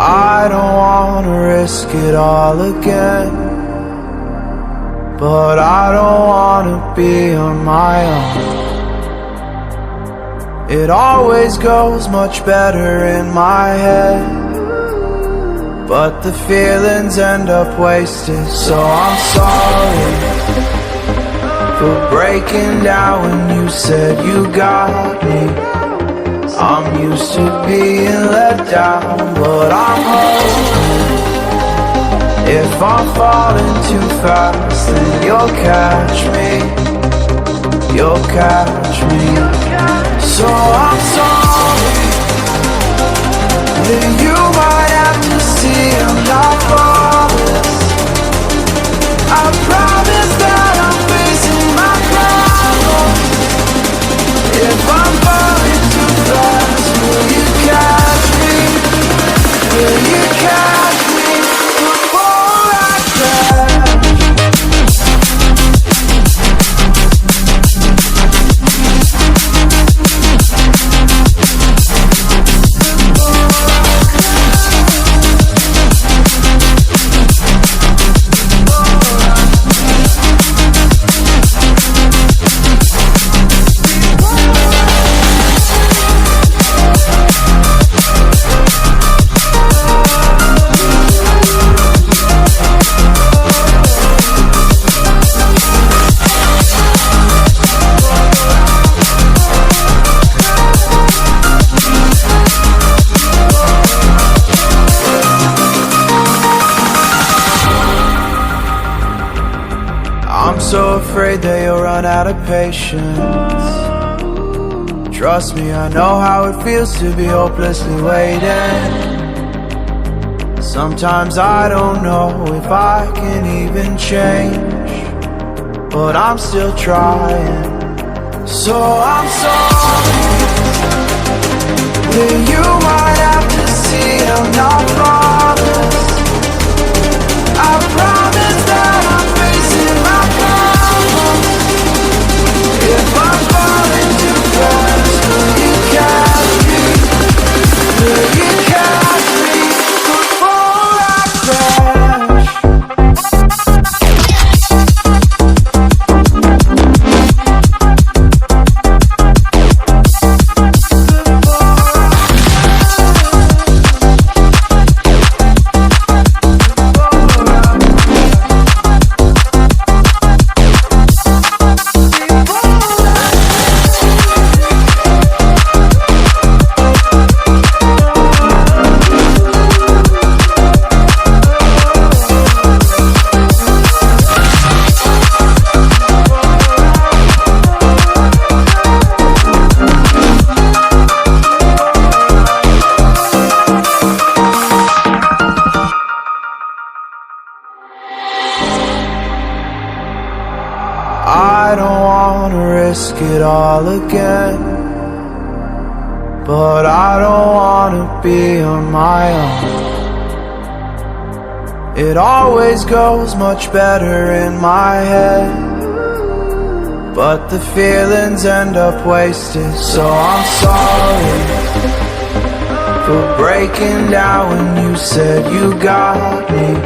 I don't wanna risk it all again, but I don't wanna be on my own. It always goes much better in my head, but the feelings end up wasted. So I'm sorry for breaking down when you said you got me. I'm used to being let down, but I'm hoping if I'm falling too fast, then you'll catch me. You'll catch me. So I'm sorry that you might have to see I'm not flawless. I promise that I'm facing my problems. If I'm falling too fast, will you catch me? Will you catch me before I crash? I'm so afraid that you'll run out of patience. Trust me, I know how it feels to be hopelessly waiting. Sometimes I don't know if I can even change, but I'm still trying. So I'm sorry that you might have to see I'm not flawless. I promise that I'm facing my problems. If I'm falling too fast, will you catch me? Will you catch me before I crash? I don't wanna risk it all again, but I don't wanna be on my own. It always goes much better in my head, but the feelings end up wasted. So I'm sorry for breaking down when you said you got me.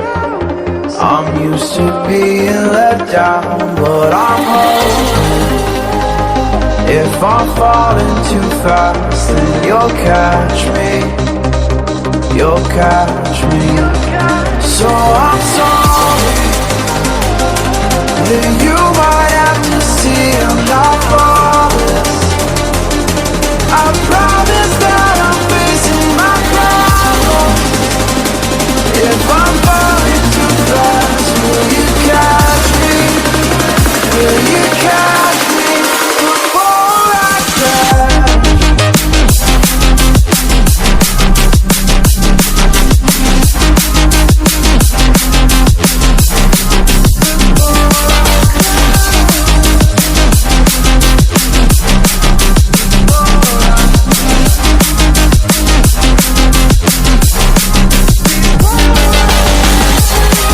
I'm used to being let down, but I'm hoping if I'm falling too fast, then you'll catch me. You'll catch me. So I'm sorry that you might have to see I'm not flawless. I promise that I'm facing my problems. If I'm falling too fast, will you catch me? Will you catch me?